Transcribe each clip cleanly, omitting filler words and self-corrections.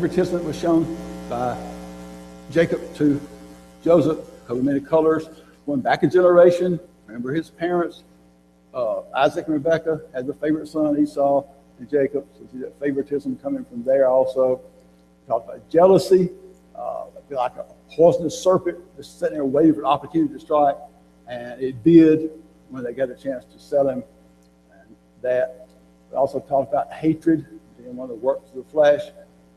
Favoritism was shown by Jacob to Joseph, coat many colors, going back a generation. Remember his parents, Isaac and Rebekah had the favorite son, Esau and Jacob. So see that favoritism coming from there also. Talked about jealousy, like a poisonous serpent just sitting there waiting for an opportunity to strike. And it did when they got a chance to sell him. And that. We also talked about hatred, being one of the works of the flesh,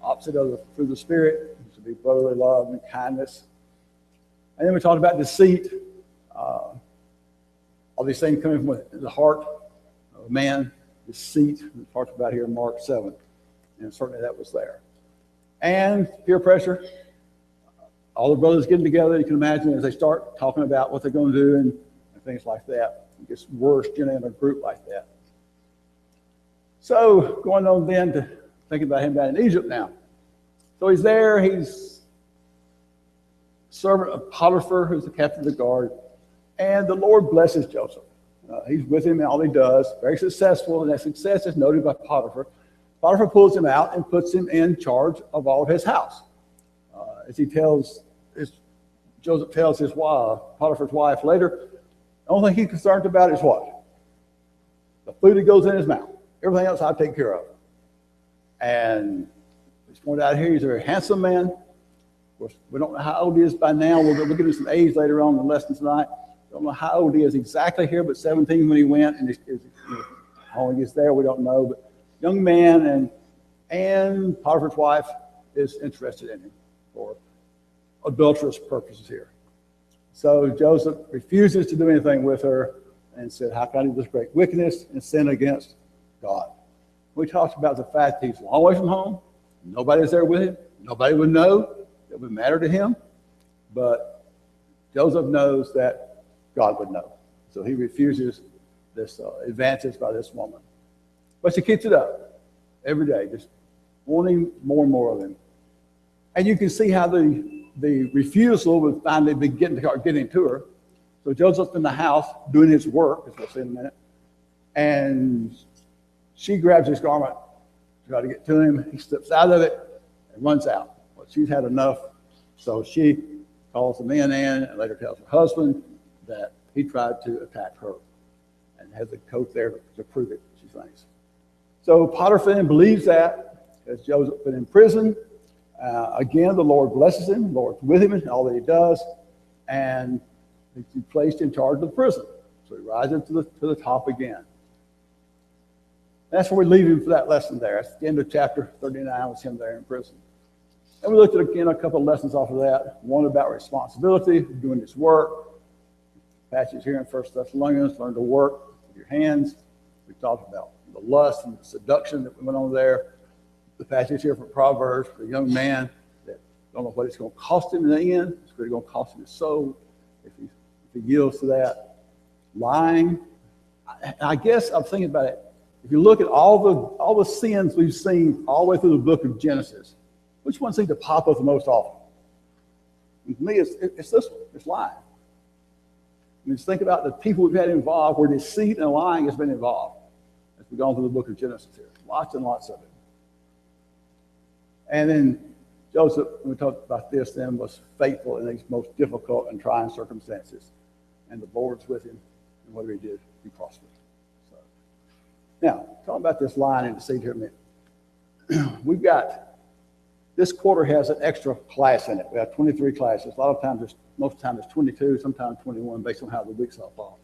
opposite of the fruit of the Spirit, which would be brotherly love and kindness. And then we talked about deceit. All these things coming from the heart of man, deceit, we talked about here in Mark 7. And certainly that was there. And peer pressure. All the brothers getting together, you can imagine, as they start talking about what they're going to do and things like that. It gets worse, in a group like that. So going on then to thinking about him down in Egypt now. So he's there, he's servant of Potiphar, who's the captain of the guard, and the Lord blesses Joseph. He's with him in all he does, very successful, and that success is noted by Potiphar. Potiphar pulls him out and puts him in charge of all of his house. As Joseph tells his wife, Potiphar's wife later, the only thing he's concerned about is what? The food that goes in his mouth. Everything else I take care of. And he's pointed out here, he's a very handsome man. Of course, we don't know how old he is by now. We'll get into some age later on in the lesson tonight. Don't know how old he is exactly here, but 17 when he went, and how long he is there, we don't know. But young man, and Potiphar's wife is interested in him for adulterous purposes here. So Joseph refuses to do anything with her and said, how can I do this great wickedness and sin against God? We talked about the fact that he's a long way from home. Nobody's there with him. Nobody would know. It would matter to him. But Joseph knows that God would know. So he refuses this advantage by this woman. But she keeps it up every day, just wanting more and more of him. And you can see how the refusal would finally be getting to her. So Joseph's in the house doing his work, as we'll see in a minute. And she grabs his garment to try to get to him. He slips out of it and runs out. Well, she's had enough. So she calls the men in and later tells her husband that he tried to attack her and has a coat there to prove it, she thinks. So Potiphar believes that as Joseph's been in prison. Again, the Lord blesses him. The Lord's with him in all that he does. And he's placed in charge of the prison. So he rises to the top again. That's where we leave him for that lesson there. That's the end of chapter 39 was him there in prison. And we looked at, again, a couple of lessons off of that. One about responsibility, doing his work. Passage here in 1 Thessalonians, learn to work with your hands. We talked about the lust and the seduction that went on there. The passage here from Proverbs, the young man that don't know what it's going to cost him in the end. It's really going to cost him his soul if he yields to that. Lying. I guess I'm thinking about it. If you look at all the sins we've seen all the way through the book of Genesis, which one seems to pop up the most often? And to me, it's this one. It's lying. I mean, just think about the people we've had involved where deceit and lying has been involved as we've gone through the book of Genesis here. Lots and lots of it. And then Joseph, when we talked about this then, was faithful in these most difficult and trying circumstances. And the Lord's with him. And whatever he did, he prospered. So, now, talking about this lying and deceit here a minute. We've got, this quarter has an extra class in it. We have 23 classes. Most of the time it's 22, sometimes 21, based on how the weeks all fall.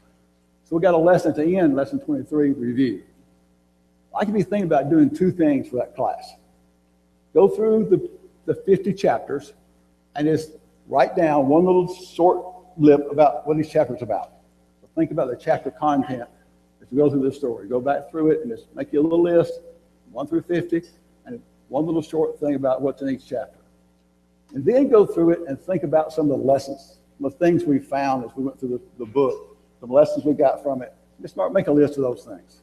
So we got a lesson at the end, lesson 23, review. I could be thinking about doing two things for that class. Go through the 50 chapters and just write down one little short blip about what each chapter is about. So think about the chapter content as you go through this story. Go back through it and just make you a little list, 1 through 50, and one little short thing about what's in each chapter. And then go through it and think about some of the lessons, the things we found as we went through the book, the lessons we got from it. Just start making a list of those things.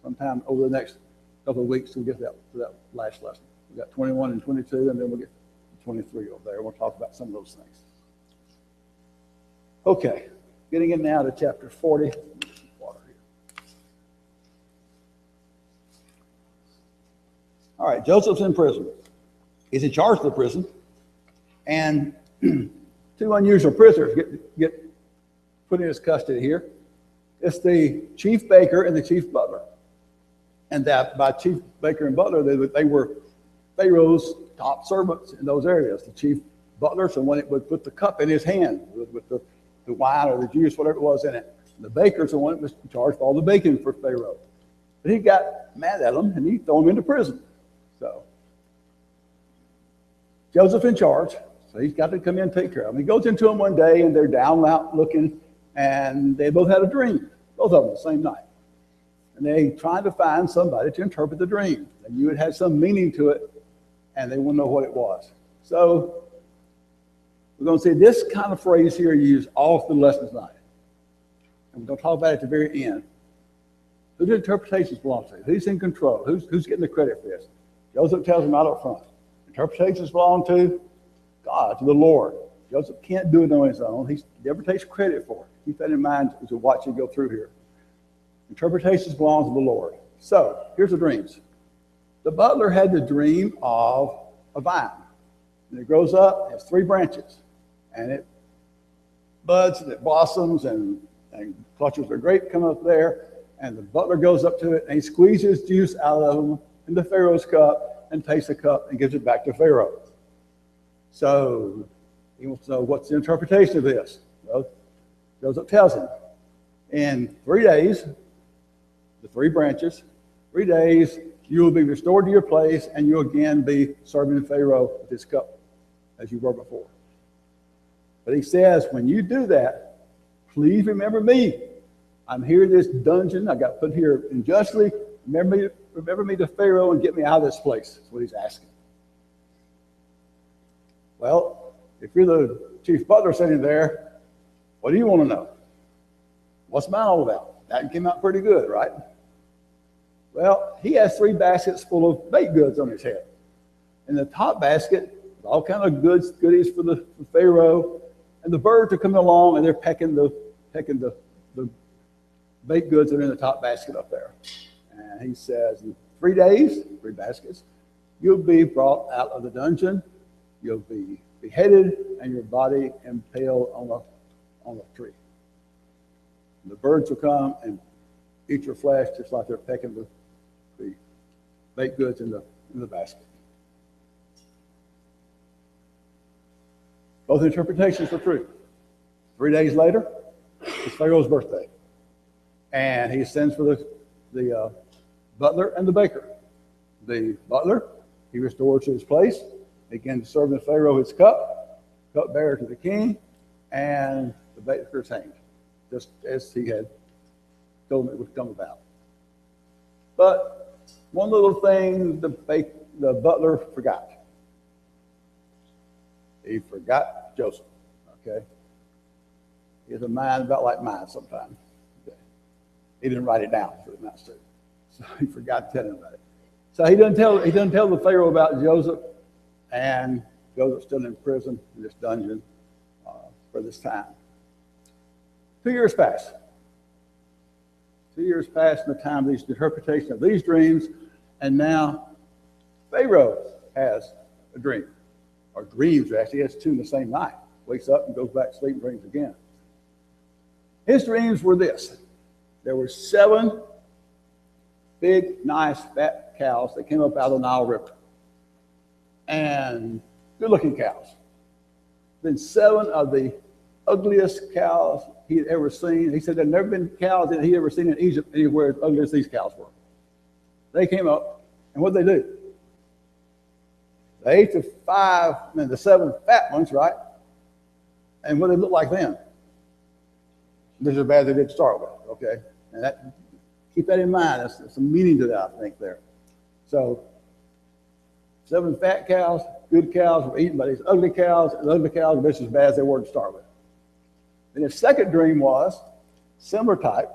Sometime over the next couple of weeks, we'll get to that last lesson. We've got 21 and 22, and then we'll get 23 over there. We'll talk about some of those things. Okay, getting in now to chapter 40. Water here. All right, Joseph's in prison. He's in charge of the prison, and two unusual prisoners get put in his custody here. It's the chief baker and the chief butler. And that by chief baker and butler, they were Pharaoh's top servants in those areas. The chief butler, so when it would put the cup in his hand with the wine or the juice, whatever it was in it. And the baker's the one that was in charge of all the baking for Pharaoh. But he got mad at him and he threw him into prison. So Joseph in charge, so he's got to come in and take care of him. He goes into him one day and they're down out looking, and they both had a dream, both of them the same night. And they tried to find somebody to interpret the dream. They knew it had some meaning to it, and they wouldn't know what it was. So we're going to see this kind of phrase here used all through the lesson tonight. And we're going to talk about it at the very end. Who do interpretations belong to? Who's in control? Who's getting the credit for this? Joseph tells them right up front. Interpretations belong to God, to the Lord. Joseph can't do it on his own. He never takes credit for it. Keep that in mind as we watch it go through here. Interpretations belong to the Lord. So here's the dreams. The butler had the dream of a vine. And it grows up, it has 3 branches. And it buds and it blossoms and clusters of grape come up there. And the butler goes up to it and he squeezes juice out of them into Pharaoh's cup and takes the cup and gives it back to Pharaoh. So he wants to know what's the interpretation of this. Well, Joseph tells him, in 3 days, the 3 branches, 3 days, you will be restored to your place and you'll again be serving Pharaoh with his cup as you were before. But he says, when you do that, please remember me. I'm here in this dungeon. I got put here unjustly. Remember me to Pharaoh and get me out of this place. That's what he's asking. Well, if you're the chief butler sitting there, what do you want to know? What's mine all about? That came out pretty good, right? Well, he has 3 baskets full of baked goods on his head. In the top basket, all kind of goodies for Pharaoh, and the birds are coming along and they're pecking the baked goods that are in the top basket up there. And he says, in 3 days, 3 baskets, you'll be brought out of the dungeon, you'll be beheaded, and your body impaled on a tree. And the birds will come and eat your flesh just like they're pecking the baked goods in the basket. Both interpretations were true. 3 days later, it's Pharaoh's birthday. And he sends for the butler and the baker. The butler, he restores to his place, begins serving Pharaoh his cupbearer to the king, and the baker's hanged, just as he had told him it would come about. But one little thing the butler forgot. He forgot Joseph, okay? He has a mind about like mine sometimes. Okay. He didn't write it down for the master, so he forgot to tell him about it. So he doesn't tell the Pharaoh about Joseph, and Joseph's still in prison in this dungeon for this time. 2 years pass. 2 years pass in the time of the interpretation of these dreams, and now Pharaoh has a dream. Or dreams, actually. He has 2 in the same night. Wakes up and goes back to sleep and dreams again. His dreams were this. There were 7 big, nice, fat cows that came up out of the Nile River. And good-looking cows. Then 7 of the ugliest cows he had ever seen. He said there had never been cows that he had ever seen in Egypt anywhere as ugly as these cows were. They came up, and what did they do? They ate the 7 fat ones, right? And what did they look like then? This is bad they did start with, okay? And keep that in mind. There's some meaning to that, I think, there. So 7 fat cows, good cows were eaten by these ugly cows, and the ugly cows were just as bad as they were to start with. And his second dream was similar type.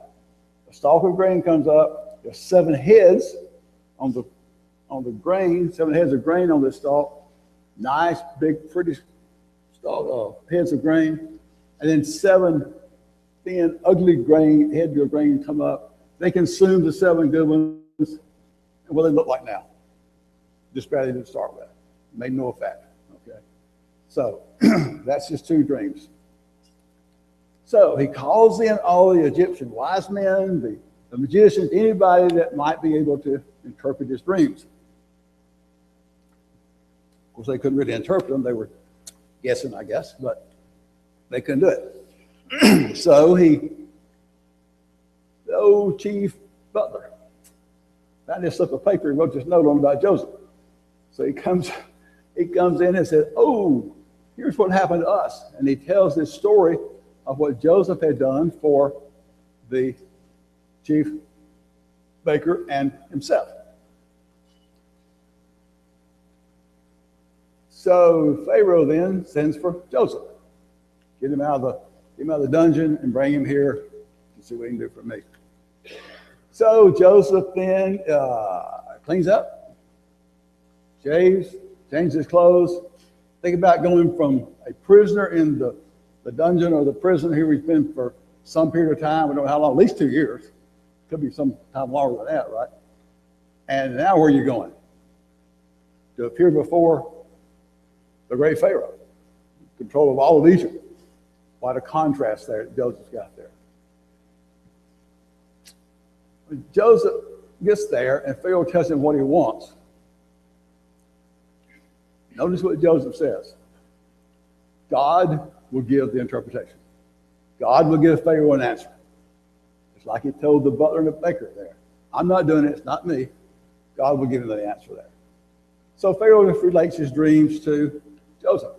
A stalk of grain comes up, there's 7 heads on the grain, 7 heads of grain on this stalk, nice, big, pretty stalk, heads of grain, and then 7 thin, ugly heads of grain come up. They consume the 7 good ones, and what they look like now. Just barely didn't start with. made no effect. Okay, so that's his two dreams. So he calls in all the Egyptian wise men, the magicians, anybody that might be able to interpret his dreams. Of course, they couldn't really interpret them. They were guessing, I guess, but they couldn't do it. So the old chief butler found this slip of paper and wrote this note on about Joseph. So he comes in and says, oh, here's what happened to us. And he tells this story of what Joseph had done for the chief baker and himself. So Pharaoh then sends for Joseph. Get him out of the dungeon and bring him here to see what he can do for me. So Joseph then cleans up, shaves, changes his clothes. Think about going from a prisoner in the dungeon or the prison here he's been for some period of time. We don't know how long, at least 2 years. Could be some time longer than that, right? And now where are you going? To appear before the great Pharaoh, control of all of Egypt. What a contrast there that Joseph's got there. When Joseph gets there and Pharaoh tells him what he wants, notice what Joseph says. God will give the interpretation. God will give Pharaoh an answer. It's like he told the butler and the baker there. I'm not doing it. It's not me. God will give him the answer there. So Pharaoh relates his dreams to Joseph.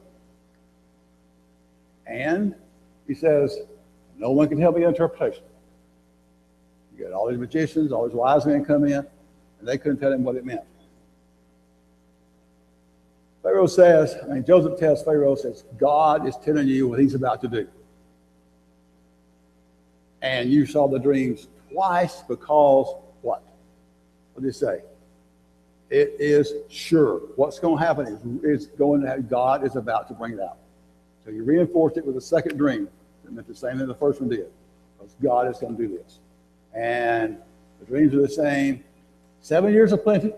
And he says, no one can help me with interpretation. You got all these magicians, all these wise men come in, and they couldn't tell him what it meant. Joseph tells Pharaoh, says, God is telling you what he's about to do. And you saw the dreams twice because what? What did he say? It is sure. What's going to happen is God is about to bring it out. So you reinforced it with a second dream. It meant the same as the first one did. Because God is going to do this. And the dreams are the same. 7 years of plenty.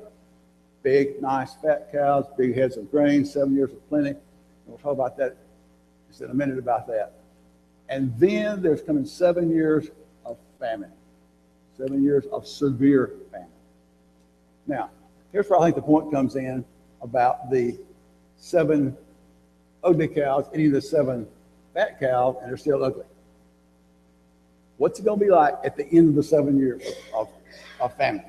Big, nice, fat cows, big heads of grain, 7 years of plenty. And we'll talk about that just in a minute about that. And then there's coming 7 years of famine. 7 years of severe famine. Now, here's where I think the point comes in about the 7 ugly cows eating the 7 fat cows, and they're still ugly. What's it going to be like at the end of the 7 years of famine?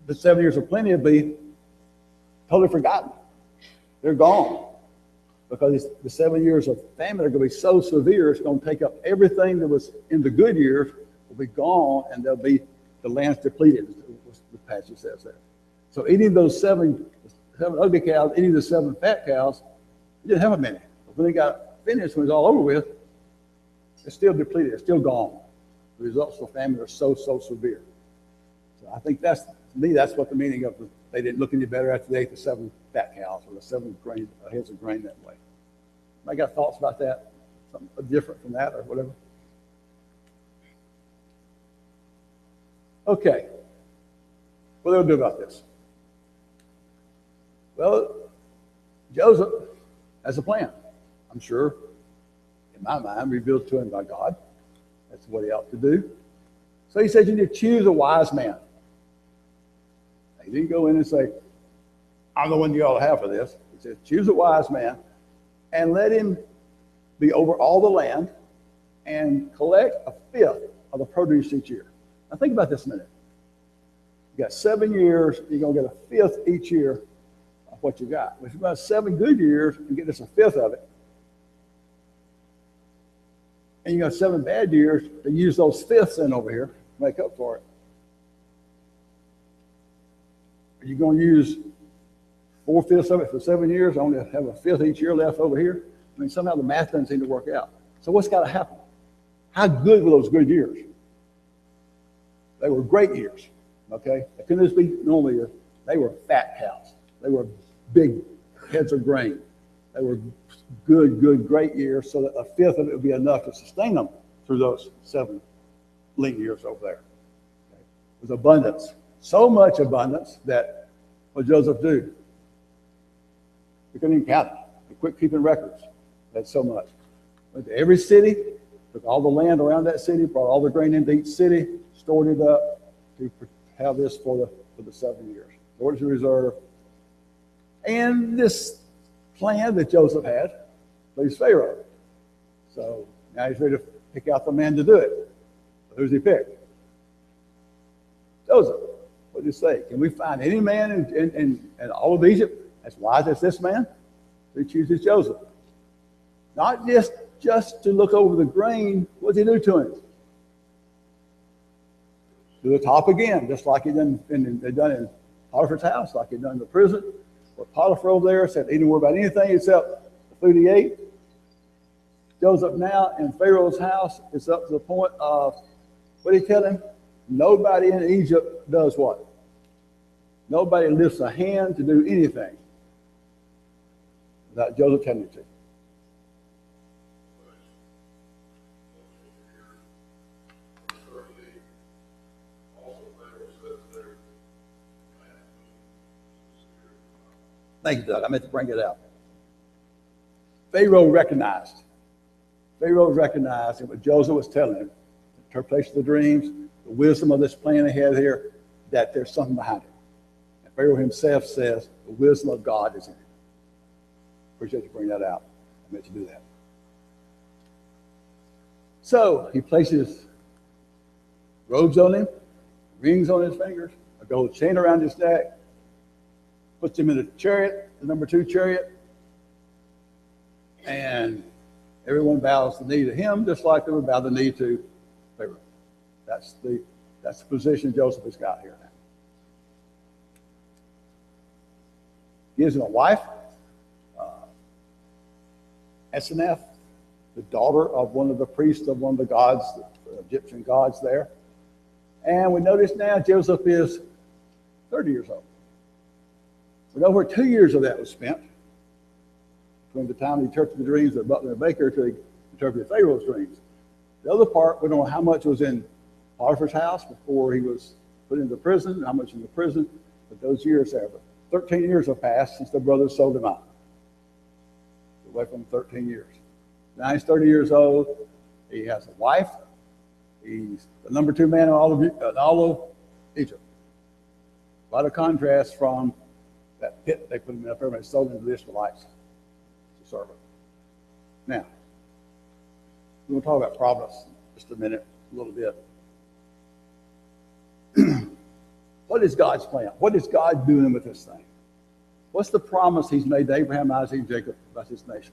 The 7 years of plenty will be totally forgotten. They're gone. Because the 7 years of famine are going to be so severe, it's going to take up everything that was in the good years, will be gone, and the land's depleted, as the passage says there. So eating those seven ugly cows, eating the 7 fat cows, it didn't have a minute. But when they got finished, when it was all over with, it's still depleted, it's still gone. The results of famine are so severe. So I think that's what the meaning of they didn't look any better after they ate the 7 fat cows or the 7 heads of grain that way. I got thoughts about that? Something different from that or whatever? Okay. What are they going to do about this? Well, Joseph has a plan. I'm sure, in my mind, revealed to him by God. That's what he ought to do. So he says you need to choose a wise man. He didn't go in and say, I'm the one you ought to have for this. He said, choose a wise man and let him be over all the land and collect 1/5 of the produce each year. Now think about this a minute. You got 7 years, you're going to get 1/5 each year of what you got. If you've got 7 good years, you get just 1/5 of it. And you got 7 bad years, they use those 1/5s in over here to make up for it. Are you going to use 4/5 of it for 7 years, only have 1/5 each year left over here? I mean, somehow the math doesn't seem to work out. So what's got to happen? How good were those good years? They were great years, okay? They couldn't just be normal years. They were fat cows. They were big heads of grain. They were good, great years, so that 1/5 of it would be enough to sustain them through those 7 lean years over there. Okay? It was abundance. So much abundance that What did Joseph do? He couldn't even count it. He quit keeping records. That's so much. Went to every city, took all the land around that city, brought all the grain into each city, stored it up to have this for the 7 years. Stored it to reserve. And this plan that Joseph had pleased Pharaoh. So now he's ready to pick out the man to do it. So who's he pick? Joseph. What did he say? Can we find any man in all of Egypt as wise as this man? So he chooses Joseph. Not just to look over the grain. What did he do to him? To the top again, just like they'd done in Potiphar's house, like he'd done in the prison. Where Potiphar over there said he didn't worry about anything except the food he ate. Joseph now in Pharaoh's house is up to the point of, what did he tell him? Nobody in Egypt does what? Nobody lifts a hand to do anything without Joseph telling you to. Thank you, Doug. I meant to bring it out. Pharaoh recognized what Joseph was telling him, the interpretation of the dreams, the wisdom of this plan they had here, that there's something behind it. And Pharaoh himself says the wisdom of God is in it. Appreciate you bringing that out. I meant to do that. So he places robes on him, rings on his fingers, a gold chain around his neck, puts him in a chariot, the number 2 chariot, and everyone bows the knee to him, just like they would bow the knee to Pharaoh. That's the position Joseph has got here now. Gives him a wife, Asenath, the daughter of one of the priests of one of the gods, the Egyptian gods there. And we notice now Joseph is 30 years old. But over 2 years of that was spent between the time he interpreted the dreams of the butler and baker to interpret Pharaoh's dreams. The other part, we don't know how much was in Potiphar's house before he was put into prison, how much in the prison, but those years have 13 years have passed since the brothers sold him out. Away from 13 years. Now he's 30 years old. He has a wife. He's the number 2 man in all of Egypt. A lot of contrast from that pit they put him in up there and sold him to the Israelites to serve him. Now, we're going to talk about providence in just a minute, a little bit. What is God's plan? What is God doing with this thing? What's the promise he's made to Abraham, Isaac, and Jacob about this nation?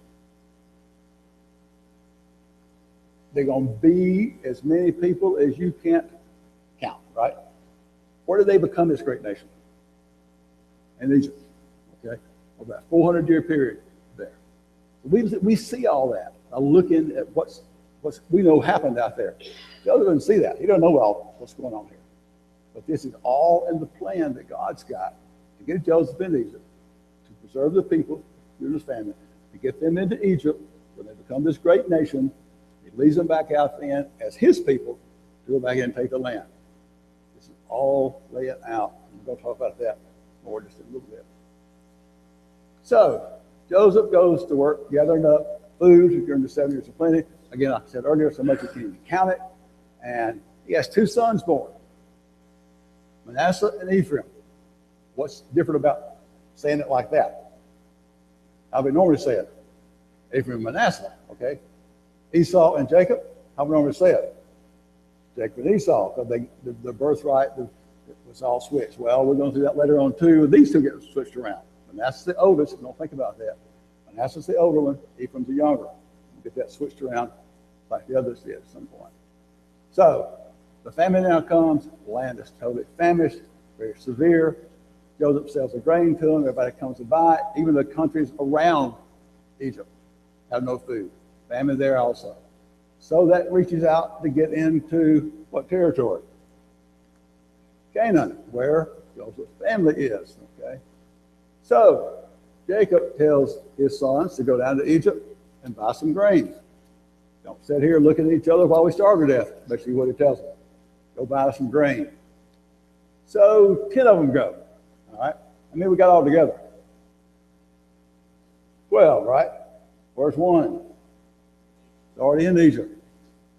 They're going to be as many people as you can't count, right? Where did they become this great nation? In Egypt, okay? Over that 400-year period there. We see all that. I'm looking at what's we know happened out there. The other doesn't see that. He doesn't know what's going on here. But this is all in the plan that God's got to get Joseph into Egypt, to preserve the people, through his family, to get them into Egypt, when they become this great nation. He leads them back out then as his people to go back in and take the land. This is all laid out. We're going to talk about that more just in a little bit. So Joseph goes to work gathering up food during the 7 years of plenty. Again, I said earlier, so much you can't even count it. And he has 2 sons born, Manasseh and Ephraim. What's different about saying it like that? How we normally say it? Ephraim and Manasseh, okay? Esau and Jacob, how we normally say it? Jacob and Esau, because the birthright was all switched. Well, we're going to do that later on too. These 2 get switched around. Manasseh's the oldest, don't think about that. Manasseh's the older one, Ephraim's the younger. We'll get that switched around like the others did at some point. So, the famine now comes, the land is totally famished, very severe. Joseph sells the grain to them, everybody comes to buy it. Even the countries around Egypt have no food. Famine there also. So that reaches out to get into what territory? Canaan, where Joseph's family is, okay? So, Jacob tells his sons to go down to Egypt and buy some grain. Don't sit here looking at each other while we starve to death. Basically what he tells them. Go buy some grain. So 10 of them go. All right. I mean, we got all together. 12, right? Where's one? It's already in Egypt.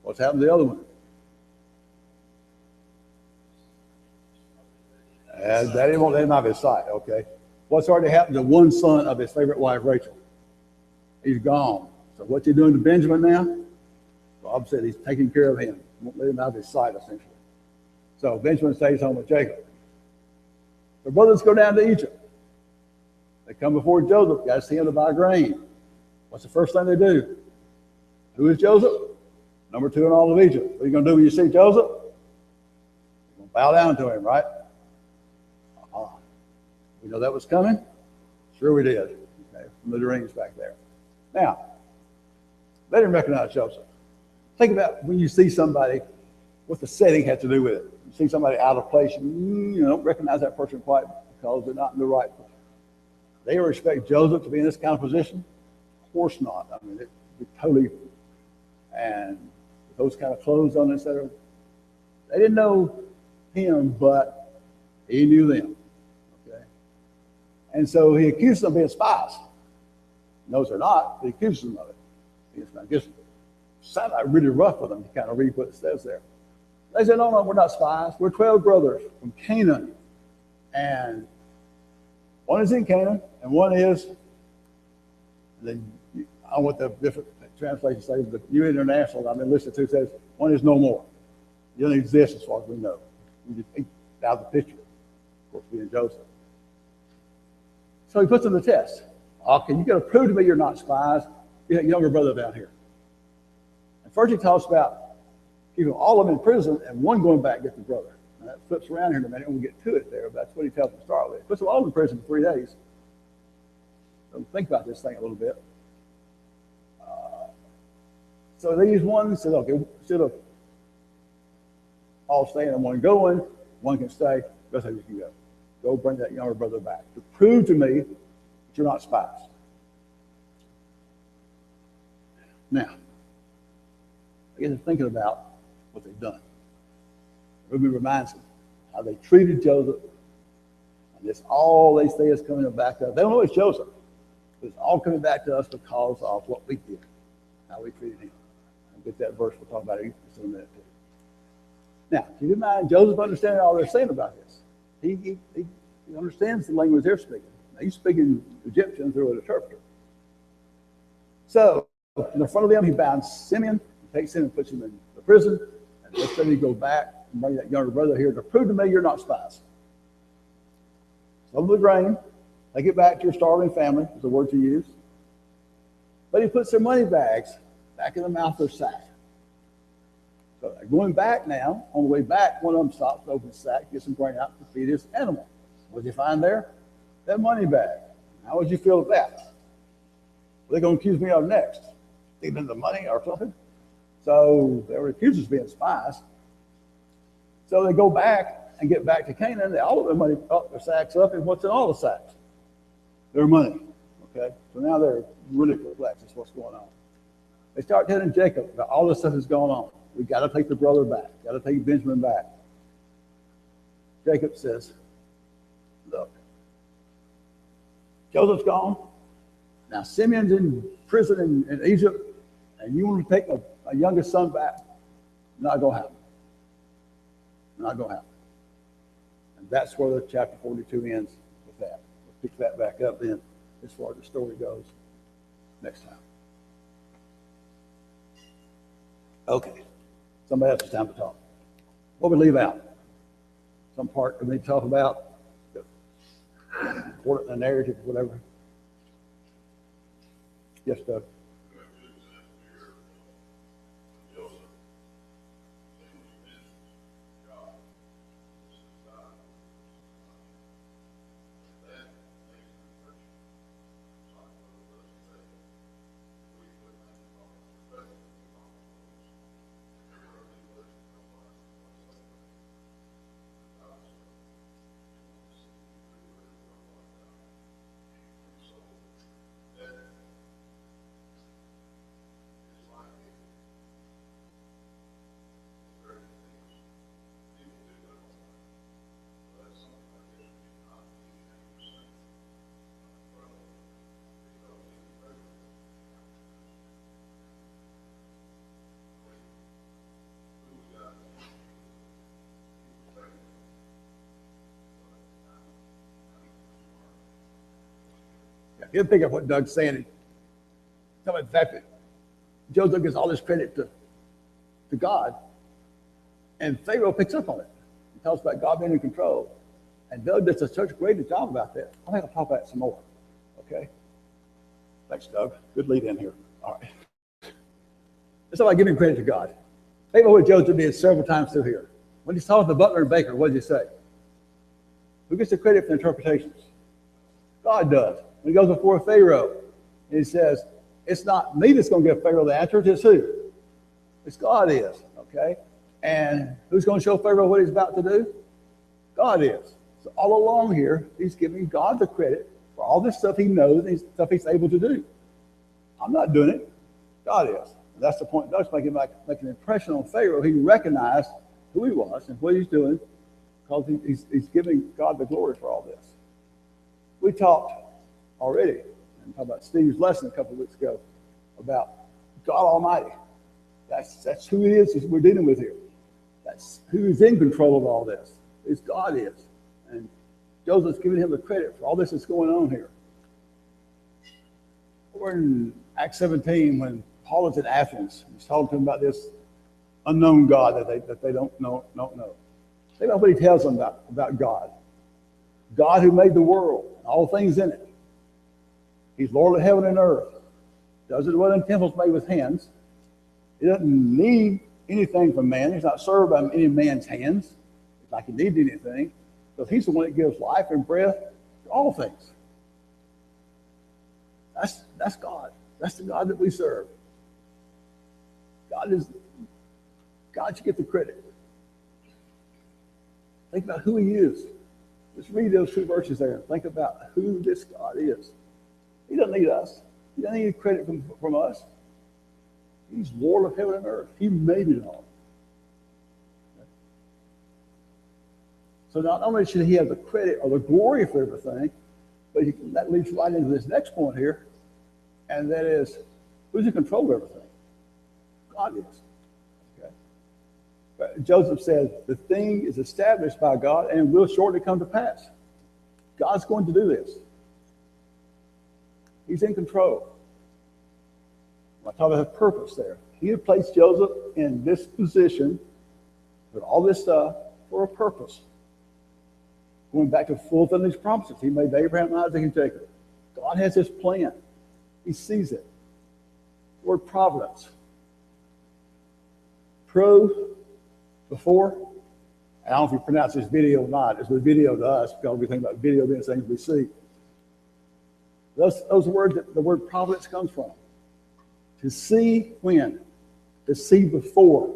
What's happened to the other one? Daddy won't let him out of his sight, okay? What's already happened to one son of his favorite wife, Rachel? He's gone. So what's he doing to Benjamin now? Bob said he's taking care of him. Won't let him out of his sight, essentially. So Benjamin stays home with Jacob. The brothers go down to Egypt. They come before Joseph, got to see him to buy grain. What's the first thing they do? Who is Joseph? Number 2 in all of Egypt. What are you going to do when you see Joseph? You're going to bow down to him, right? We know that was coming? Sure we did. Okay, from the rings back there. Now, they didn't recognize Joseph. Think about when you see somebody, what the setting has to do with it. You see somebody out of place, you don't recognize that person quite because they're not in the right place. They would expect Joseph to be in this kind of position? Of course not. I mean, it'd be totally, and with those kind of clothes on, etc. They didn't know him, but he knew them. Okay, and so he accused them of being spies. Knows they're not, but he accuses them of it. I guess it sounded like really rough with them to kind of read what it says there. They said, no, we're not spies. We're 12 brothers from Canaan. And one is in Canaan, and one is, I don't know what the different translations say, but New International, I've been listening to, says one is no more. He doesn't exist as far as we know. We just think out of the picture, of course, being Joseph. So he puts them to the test. Okay, you got to prove to me you're not spies. You got a younger brother down here. And first he talks about keeping all of them in prison and one going back to get the brother. And that flips around here in a minute and we'll get to it there, but that's what he tells them to start with. Puts them all in prison for 3 days. So think about this thing a little bit. So these ones said, okay, instead of all staying and one going, one can stay, that's how you can go. Go bring that younger brother back to prove to me that you're not spies. Now, I get to thinking about what they've done. Ruby reminds them how they treated Joseph. And it's all they say is coming back to us. They don't know it's Joseph. But it's all coming back to us because of what we did, how we treated him. I'll get that verse we'll talk about it in a minute too. Now, keep in mind, Joseph understands all they're saying about this. He understands the language they're speaking. Now, he's speaking Egyptian through an interpreter. So, in the front of them, he binds Simeon, takes him and puts him in the prison, and let's say he go back and bring that younger brother here to prove to me you're not spies. Some of the grain, take it back to your starving family, is the word you use. But he puts their money bags back in the mouth of their sack. So they're going back now. On the way back, one of them stops to open the sack, gets some grain out to feed his animal. What did you find there? That money bag. How would you feel with that? What are they going to accuse me of next? Stealing the money or something? So they were accused of being spies. So they go back and get back to Canaan. They all of their money up, their sacks up, and what's in all the sacks? Their money. Okay? So now they're really perplexed as to what's going on. They start telling Jacob about all this stuff that's going on. We got to take the brother back. Got to take Benjamin back. Jacob says, look, Joseph's gone. Now Simeon's in prison in Egypt, and you want to take a youngest son back? Not going to happen. Not going to happen. And that's where the chapter 42 ends with that. We'll pick that back up then as far as the story goes next time. Okay. Somebody else, it's time to talk. What we leave out? Some part that we talk about, important in the narrative, whatever. Yes, Doug. He'll pick up what Doug's saying. Tell me the fact that Joseph gives all this credit to God, and Pharaoh picks up on it. He talks about God being in control. And Doug does such a great job about that. I think I'll talk about it some more. Okay? Thanks, Doug. Good lead in here. All right. That's how I give him credit to God. Think about what Joseph did several times through here. When he's talking to the butler and baker, what did he say? Who gets the credit for the interpretations? God does. When he goes before Pharaoh, and he says, it's not me that's going to give Pharaoh the answer, it's who? It's God is. Okay? And who's going to show Pharaoh what he's about to do? God is. So all along here, he's giving God the credit for all this stuff he knows and stuff he's able to do. I'm not doing it. God is. And that's the point Doug's making, make an impression on Pharaoh. He recognized who he was and what he's doing because he's giving God the glory for all this. We talked already, and talked about Steve's lesson a couple of weeks ago, about God Almighty. That's who he is we're dealing with here. That's who is in control of all this. It's God is. And Joseph's giving him the credit for all this that's going on here. We're in Acts 17 when Paul is in Athens. He's talking to them about this unknown God that they don't know. Think about what he tells them about God. God who made the world and all things in it. He's Lord of heaven and earth. Doesn't dwell in temples made with hands. He doesn't need anything from man. He's not served by any man's hands. It's like he needs anything. Because he's the one that gives life and breath to all things. That's God. That's the God that we serve. God should get the credit. Think about who he is. Just read those 2 verses there and think about who this God is. He doesn't need us. He doesn't need credit from us. He's Lord of heaven and earth. He made it all. So not only should he have the credit or the glory for everything, but that leads right into this next point here, and that is, who's in control of everything? God is. Okay. But Joseph says, the thing is established by God and will shortly come to pass. God's going to do this. He's in control. I talk about the purpose there. He had placed Joseph in this position with all this stuff for a purpose. Going back to fulfilling these promises he made to Abraham, Isaac, and Jacob. God has his plan. He sees it. The word providence. Before. I don't know if you pronounce this video or not. It's a video to us because we think about video being things we see. Those words that the word providence comes from. To see when? To see before.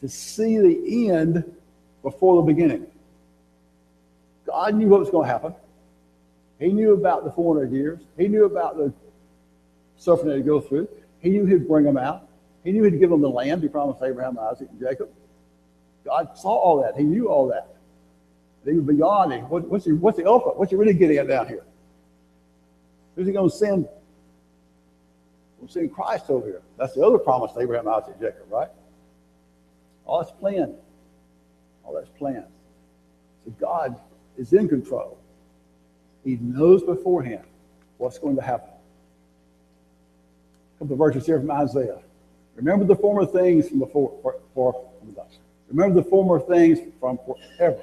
To see the end before the beginning. God knew what was going to happen. He knew about the 400 years. He knew about the suffering they'd go through. He knew he'd bring them out. He knew he'd give them the land he promised Abraham, Isaac, and Jacob. God saw all that. He knew all that. He was beyond it. What's the ultimate? What's he really getting at down here? Who's he going to send? We'll send Christ over here. That's the other promise to Abraham, Isaac, and Jacob, right? All that's planned. All that's planned. So God is in control. He knows beforehand what's going to happen. A couple of verses here from Isaiah. Remember the former things from before. Remember the former things from forever.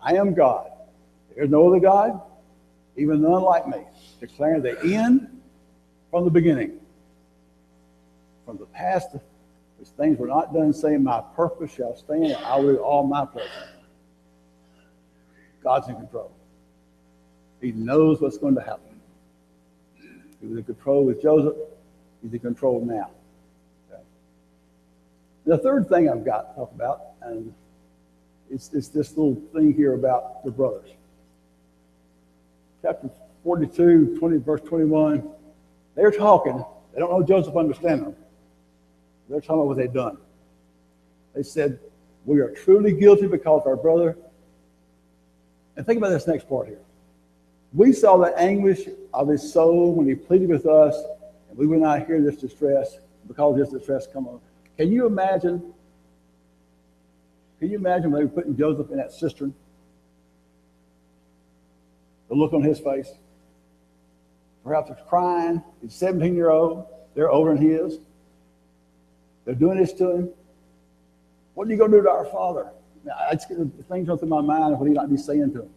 I am God. There is no other God, even none like me. Declaring the end from the beginning. From the past, which things were not done, saying, my purpose shall stand, and I will do all my pleasure. God's in control. He knows what's going to happen. He was in control with Joseph. He's in control now. Okay. The third thing I've got to talk about, and it's this little thing here about the brothers. Chapter 42, verse 21. They're talking. They don't know Joseph understand them. They're talking about what they've done. They said, we are truly guilty because our brother. And think about this next part here. We saw the anguish of his soul when he pleaded with us, and we would not hear this distress because this distress come on. Can you imagine? Can you imagine when they were putting Joseph in that cistern? The look on his face. perhaps is crying. He's 17-year-old. They're older than he is. They're doing this to him. What are you going to do to our father? Now, I just get the things run through my mind of what he might be saying to him.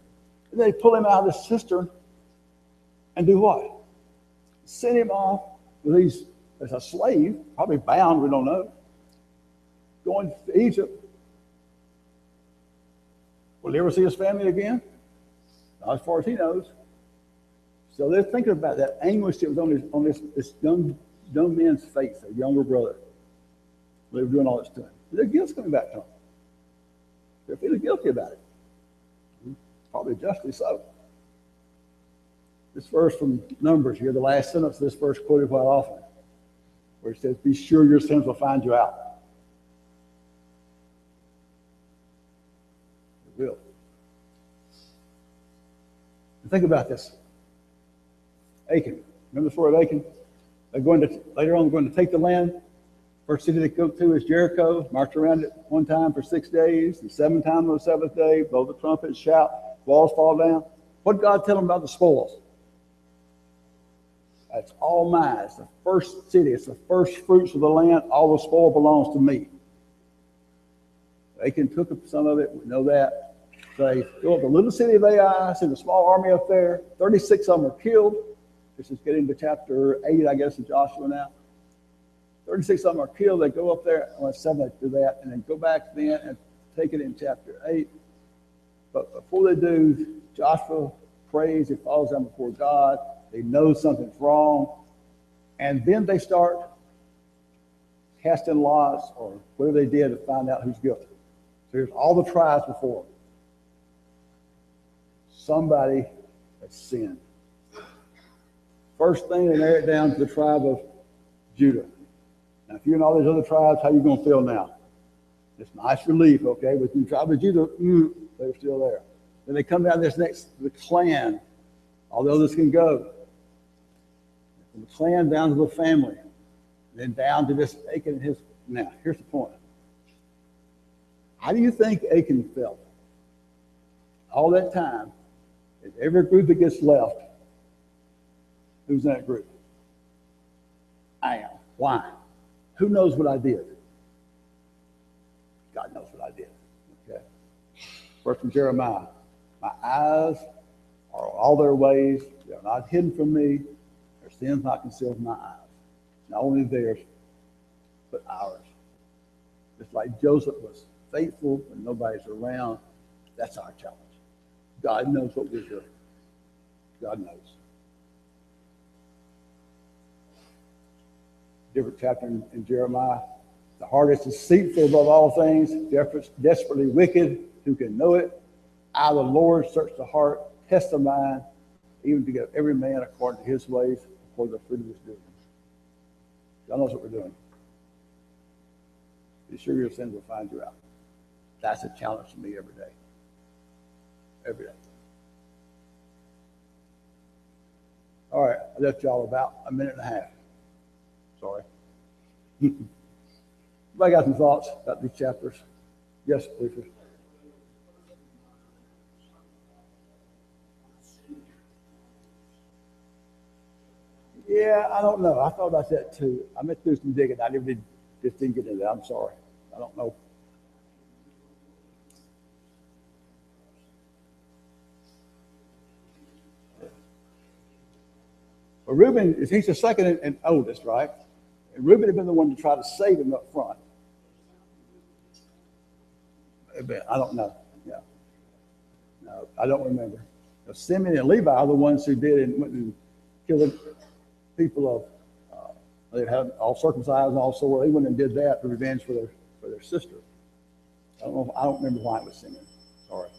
And they pull him out of the cistern and do what? Send him off with these, as a slave, probably bound, we don't know, going to Egypt. Will he ever see his family again? Not as far as he knows. So they're thinking about that anguish that was on this young man's face, a younger brother. They were doing all this to him. Their guilt's coming back to them. They're feeling guilty about it. Probably justly so. This verse from Numbers here, the last sentence of this verse quoted quite often, where it says, "Be sure your sins will find you out." It will. And think about this. Achan. Remember the story of Achan? Later on, they're going to take the land. First city they go to is Jericho. March around it one time for 6 days, and 7 times on the seventh day. Blow the trumpet, shout, walls fall down. What did God tell them about the spoils? That's all mine. It's the first city. It's the first fruits of the land. All the spoil belongs to me. Achan took some of it. We know that. So they go up the little city of Ai, send a small army up there. 36 of them are killed. This is getting to chapter 8, I guess, of Joshua now. 36 of them are killed. They go up there, well, 7 they do that, and then go back then and take it in chapter 8. But before they do, Joshua prays. He falls down before God. They know something's wrong. And then they start casting lots or whatever they did to find out who's guilty. So here's all the tribes before them. Somebody has sinned. First thing, they narrow it down to the tribe of Judah. Now, if you're in all these other tribes, how are you going to feel now? It's nice relief, okay? But the tribe of Judah, they're still there. Then they come down this next, the clan. All the others can go. From the clan down to the family. And then down to this Achan and his. Now, here's the point. How do you think Achan felt? All that time, in every group that gets left, who's in that group? I am. Why? Who knows what I did? God knows what I did. Okay. Verse from Jeremiah. My eyes are all their ways. They are not hidden from me. Their sins not concealed from my eyes. Not only theirs, but ours. Just like Joseph was faithful when nobody's around, that's our challenge. God knows what we're doing. God knows. Different chapter in Jeremiah. The heart is deceitful above all things, desperately wicked. Who can know it? I, the Lord, search the heart, test the mind, even to give every man according to his ways, according to the fruit of his doing. God knows what we're doing. Be sure your sins will find you out. That's a challenge to me every day. Every day. All right, I left y'all about a minute and a half. Sorry. Anybody got some thoughts about these chapters? Yes, please. Yeah, I don't know. I thought about that too. I meant to do some digging. I just didn't get into that. I'm sorry. I don't know. But Reuben, he's the second and oldest, right? And Reuben had been the one to try to save him up front. I don't know. Yeah. No, I don't remember. Now, Simeon and Levi are the ones who did and went and killed the people of, they had all circumcised and all sore. They went and did that for revenge for their sister. I don't remember why it was Simeon. Sorry.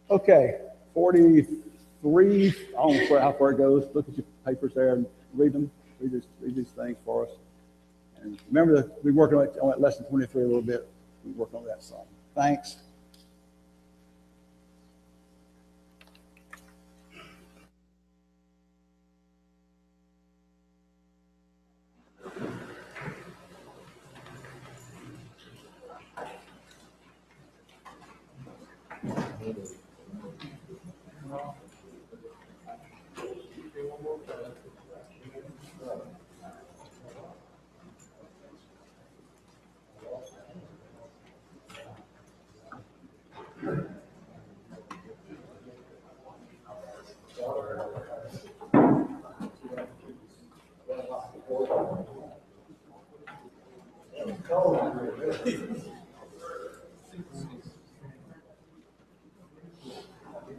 Okay, 43. I don't know how far it goes. Look at your papers there and read them. Read these things for us. And remember that we're working on lesson 23 a little bit. We work on that some. Thanks.